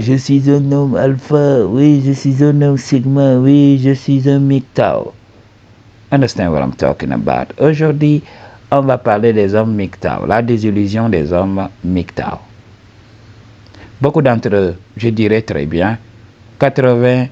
Je suis un homme alpha, oui, je suis un homme sigma, oui, je suis un MGTOW. Understand what I'm talking about? Aujourd'hui, on va parler des hommes MGTOW, la désillusion des hommes MGTOW. Beaucoup d'entre eux, je dirais très bien, 90%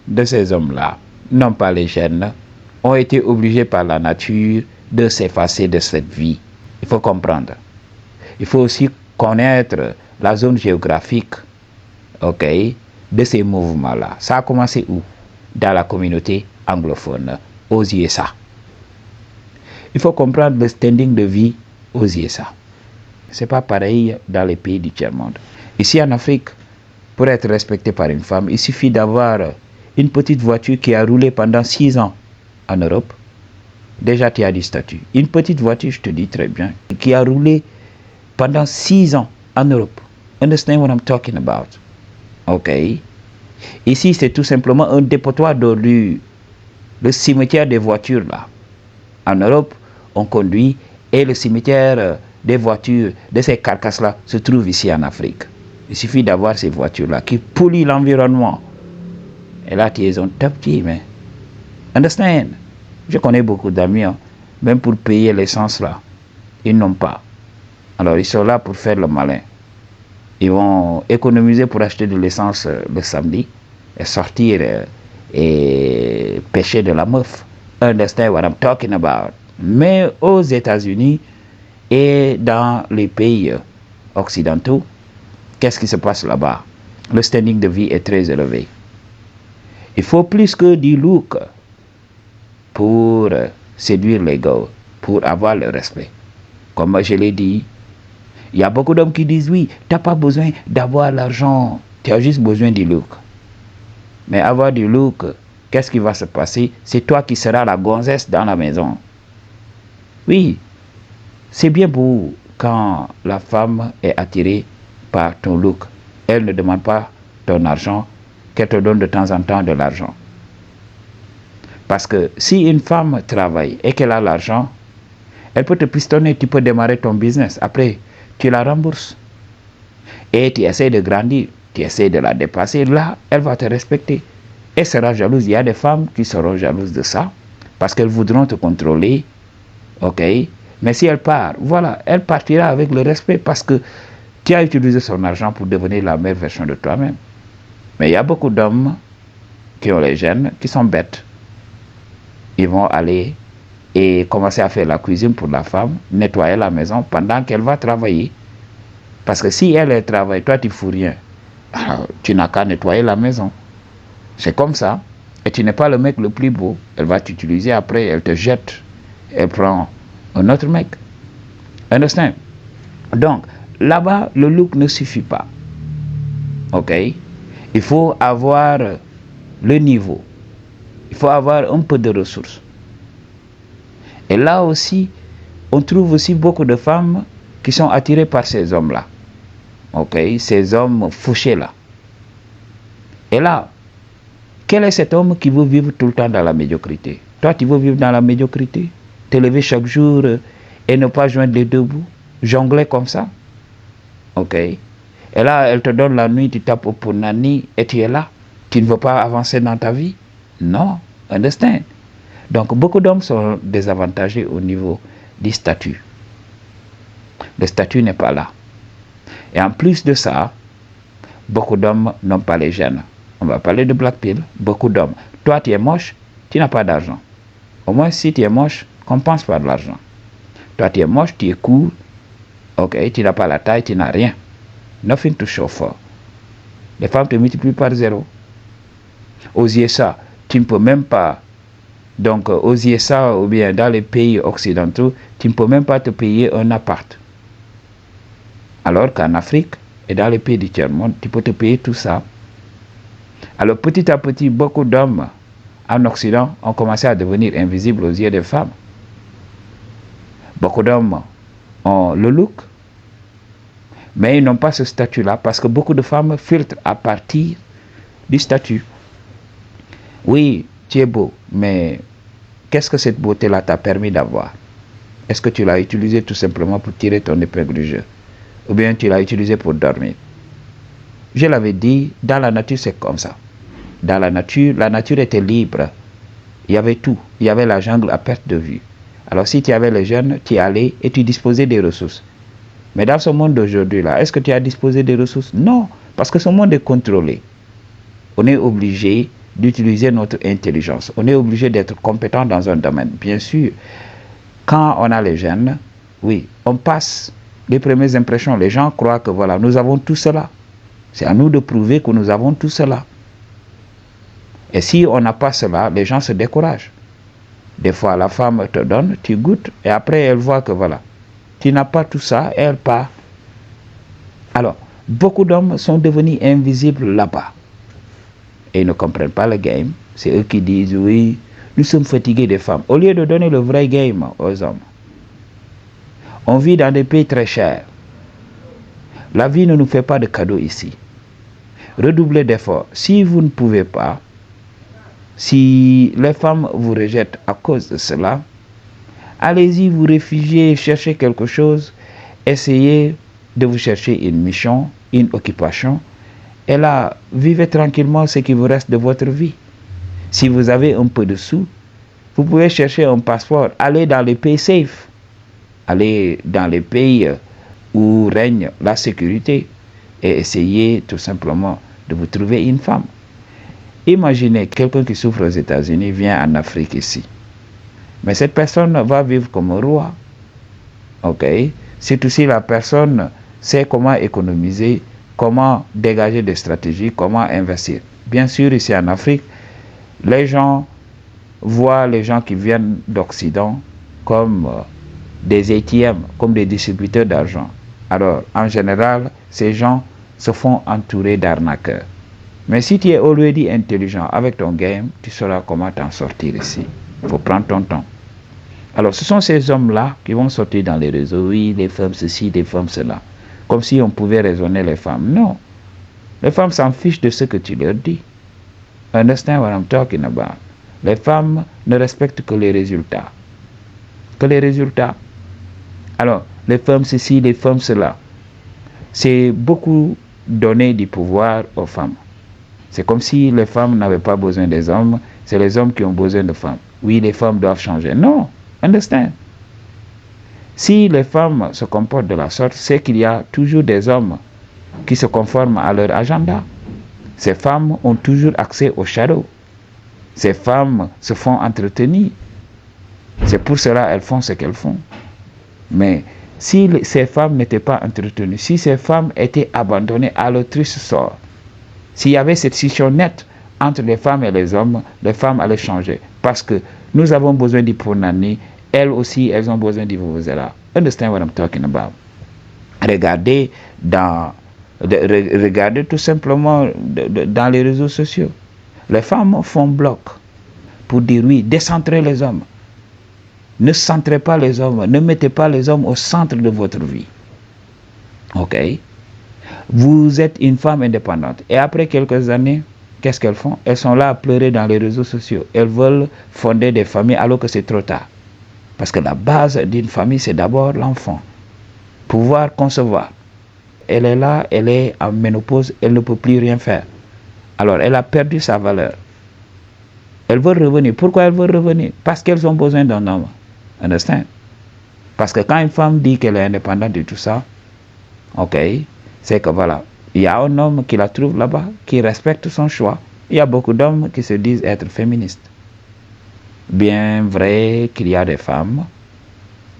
de ces hommes-là, non pas les jeunes, ont été obligés par la nature de s'effacer de cette vie. Il faut comprendre. Il faut aussi connaître la zone géographique, ok, de ces mouvements-là. Ça a commencé où? Dans la communauté anglophone, aux USA. Il faut comprendre le standing de vie aux USA. C'est pas pareil dans les pays du tiers-monde. Ici en Afrique, pour être respecté par une femme, il suffit d'avoir une petite voiture qui a roulé pendant 6 ans en Europe. Déjà, tu as du statut. Une petite voiture, je te dis très bien, qui a roulé pendant 6 ans en Europe. Understand what I'm talking about? Ok. Ici, c'est tout simplement un dépotoir d'ordures. Le cimetière des voitures, là. En Europe, on conduit et le cimetière des voitures, de ces carcasses-là, se trouve ici en Afrique. Il suffit d'avoir ces voitures-là qui polluent l'environnement. Et là, tu es un top petit, mais. Understand? Je connais beaucoup d'amis, hein, même pour payer l'essence, là. Ils n'ont pas. Alors, ils sont là pour faire le malin. Ils vont économiser pour acheter de l'essence le samedi et sortir et pêcher de la meuf. Understand what I'm talking about? Mais aux États-Unis et dans les pays occidentaux, qu'est-ce qui se passe là-bas? Le standing de vie est très élevé. Il faut plus que du look pour séduire les gars, pour avoir le respect. Comme je l'ai dit, il y a beaucoup d'hommes qui disent oui, tu n'as pas besoin d'avoir l'argent, tu as juste besoin du look. Mais avoir du look, qu'est-ce qui va se passer? C'est toi qui seras la gonzesse dans la maison. Oui, c'est bien beau quand la femme est attirée par ton look. Elle ne demande pas ton argent, qu'elle te donne de temps en temps de l'argent. Parce que si une femme travaille et qu'elle a l'argent, elle peut te pistonner, tu peux démarrer ton business. Après, tu la rembourses. Et tu essaies de grandir, tu essaies de la dépasser. Là, elle va te respecter. Elle sera jalouse. Il y a des femmes qui seront jalouses de ça parce qu'elles voudront te contrôler. Ok? Mais si elle part, voilà, elle partira avec le respect parce que tu as utilisé son argent pour devenir la meilleure version de toi-même. Mais il y a beaucoup d'hommes qui ont les gènes, qui sont bêtes. Ils vont aller et commencer à faire la cuisine pour la femme, nettoyer la maison pendant qu'elle va travailler. Parce que si elle travaille, toi tu ne fous rien. Alors, tu n'as qu'à nettoyer la maison. C'est comme ça. Et tu n'es pas le mec le plus beau. Elle va t'utiliser après, elle te jette. Elle prend un autre mec. Understand? Donc, là-bas, le look ne suffit pas. Ok? Il faut avoir le niveau. Il faut avoir un peu de ressources. Et là aussi, on trouve aussi beaucoup de femmes qui sont attirées par ces hommes-là. Ok? Ces hommes fauchés-là. Et là, quel est cet homme qui veut vivre tout le temps dans la médiocrité? Toi, tu veux vivre dans la médiocrité? Te lever chaque jour et ne pas joindre les deux bouts? Jongler comme ça? Ok? Et là, elle te donne la nuit, tu tapes au punani et tu es là. Tu ne veux pas avancer dans ta vie? Non. Understand? Donc, beaucoup d'hommes sont désavantagés au niveau du statut. Le statut n'est pas là. Et en plus de ça, beaucoup d'hommes n'ont pas les gènes. On va parler de Black Pill. Beaucoup d'hommes. Toi, tu es moche, tu n'as pas d'argent. Au moins, si tu es moche, compense par de l'argent. Toi, tu es moche, tu es cool. Ok, tu n'as pas la taille, tu n'as rien. Nothing to show for. Les femmes te multiplient par 0. Aux USA, tu ne peux même pas. Donc, aux USA ou bien dans les pays occidentaux, tu ne peux même pas te payer un appart. Alors qu'en Afrique et dans les pays du tiers-monde, tu peux te payer tout ça. Alors, petit à petit, beaucoup d'hommes en Occident ont commencé à devenir invisibles aux yeux des femmes. Beaucoup d'hommes ont le look, mais ils n'ont pas ce statut-là parce que beaucoup de femmes filtrent à partir du statut. Oui, tu es beau, mais qu'est-ce que cette beauté-là t'a permis d'avoir? Est-ce que tu l'as utilisé tout simplement pour tirer ton épingle du jeu? Ou bien tu l'as utilisé pour dormir? Je l'avais dit, dans la nature, c'est comme ça. Dans la nature était libre. Il y avait tout. Il y avait la jungle à perte de vue. Alors si tu avais les jeunes, tu y allais et tu disposais des ressources. Mais dans ce monde d'aujourd'hui, là, est-ce que tu as disposé des ressources? Non, parce que ce monde est contrôlé. On est obligé d'utiliser notre intelligence. On est obligé d'être compétent dans un domaine. Bien sûr, quand on a les jeunes, oui, on passe les premières impressions. Les gens croient que voilà, nous avons tout cela. C'est à nous de prouver que nous avons tout cela. Et si on n'a pas cela, les gens se découragent. Des fois, la femme te donne, tu goûtes, et après elle voit que voilà, tu n'as pas tout ça, et elle part. Alors, beaucoup d'hommes sont devenus invisibles là-bas. Et ils ne comprennent pas le game. C'est eux qui disent, oui, nous sommes fatigués des femmes. Au lieu de donner le vrai game aux hommes. On vit dans des pays très chers. La vie ne nous fait pas de cadeaux ici. Redoublez d'efforts. Si vous ne pouvez pas, si les femmes vous rejettent à cause de cela, allez-y, vous réfugiez, cherchez quelque chose, essayez de vous chercher une mission, une occupation, et là, vivez tranquillement ce qui vous reste de votre vie. Si vous avez un peu de sous, vous pouvez chercher un passeport, allez dans les pays safe, allez dans les pays où règne la sécurité et essayez tout simplement de vous trouver une femme. Imaginez quelqu'un qui souffre aux États-Unis vient en Afrique ici. Mais cette personne va vivre comme un roi. Ok? Surtout si la personne sait comment économiser, comment dégager des stratégies, comment investir. Bien sûr, ici en Afrique, les gens voient les gens qui viennent d'Occident comme des ATM, comme des distributeurs d'argent. Alors, en général, ces gens se font entourer d'arnaqueurs. Mais si tu es already intelligent avec ton game, tu sauras comment t'en sortir ici. Il faut prendre ton temps. Alors, ce sont ces hommes-là qui vont sortir dans les réseaux. Oui, les femmes ceci, les femmes cela. Comme si on pouvait raisonner les femmes. Non. Les femmes s'en fichent de ce que tu leur dis. Understand what I'm talking about? Les femmes ne respectent que les résultats. Que les résultats. Alors, les femmes ceci, les femmes cela. C'est beaucoup donner du pouvoir aux femmes. C'est comme si les femmes n'avaient pas besoin des hommes, c'est les hommes qui ont besoin de femmes. Oui, les femmes doivent changer. Non, understand? Si les femmes se comportent de la sorte, c'est qu'il y a toujours des hommes qui se conforment à leur agenda. Ces femmes ont toujours accès au shadow. Ces femmes se font entretenir. C'est pour cela qu'elles font ce qu'elles font. Mais si ces femmes n'étaient pas entretenues, si ces femmes étaient abandonnées à leur triste sort, s'il y avait cette scission nette entre les femmes et les hommes allaient changer. Parce que nous avons besoin du Punani, elles aussi, elles ont besoin du Vuvuzela. Understand what I'm talking about? Regardez tout simplement dans les réseaux sociaux. Les femmes font bloc pour dire oui, décentrez les hommes. Ne centrez pas les hommes, ne mettez pas les hommes au centre de votre vie. Ok? Vous êtes une femme indépendante. Et après quelques années, qu'est-ce qu'elles font? Elles sont là à pleurer dans les réseaux sociaux. Elles veulent fonder des familles alors que c'est trop tard. Parce que la base d'une famille, c'est d'abord l'enfant. Pouvoir concevoir. Elle est là, elle est en ménopause, elle ne peut plus rien faire. Alors, elle a perdu sa valeur. Elle veut revenir. Pourquoi elle veut revenir? Parce qu'elles ont besoin d'un homme. Understand? Parce que quand une femme dit qu'elle est indépendante et tout ça, ok, c'est que voilà, il y a un homme qui la trouve là-bas, qui respecte son choix. Il y a beaucoup d'hommes qui se disent être féministes. Bien vrai qu'il y a des femmes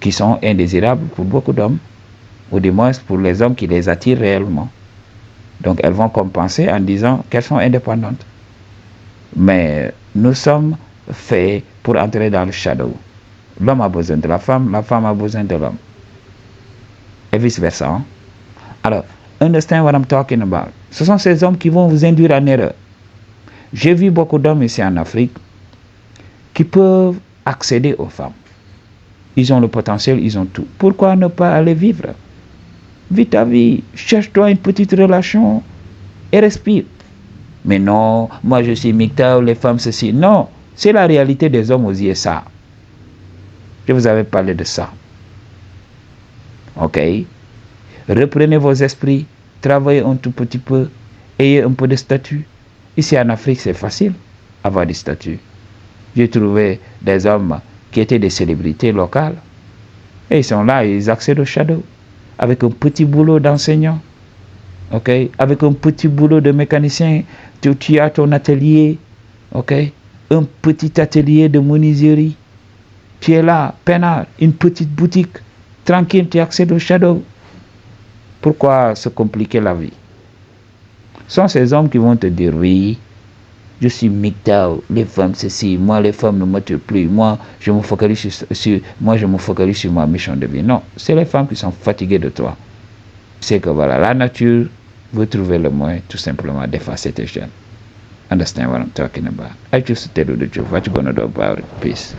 qui sont indésirables pour beaucoup d'hommes, ou du moins pour les hommes qui les attirent réellement. Donc elles vont compenser en disant qu'elles sont indépendantes. Mais nous sommes faits pour entrer dans le shadow. L'homme a besoin de la femme a besoin de l'homme. Et vice-versa. Hein? Alors, understand what I'm talking about. Ce sont ces hommes qui vont vous induire en erreur. J'ai vu beaucoup d'hommes ici en Afrique qui peuvent accéder aux femmes. Ils ont le potentiel, ils ont tout. Pourquoi ne pas aller vivre? Vis ta vie, cherche-toi une petite relation et respire. Mais non, moi je suis MGTOW, les femmes ceci. Non, c'est la réalité des hommes aux USA. Je vous avais parlé de ça. Ok? Reprenez vos esprits, travaillez un tout petit peu ayez un peu de statut. Ici en Afrique, c'est facile avoir du statut. J'ai trouvé des hommes qui étaient des célébrités locales. Et ils sont là, ils accèdent au shadow. Avec un petit boulot d'enseignant. Ok? Avec un petit boulot de mécanicien. Tu as ton atelier. Ok? Un petit atelier de menuiserie. Tu es là, peinard, une petite boutique. Tranquille, tu accèdes au shadow. Pourquoi se compliquer la vie? Ce sont ces hommes qui vont te dire oui. Je suis MGTOW, les femmes ceci, moi les femmes ne m'attirent plus, moi je me focalise sur ma mission de vie. Non, c'est les femmes qui sont fatiguées de toi. C'est que voilà, la nature veut trouver le moyen tout simplement d'effacer tes gènes. Understand what I'm talking about? I just tell you the truth. What you gonna do about it? Peace.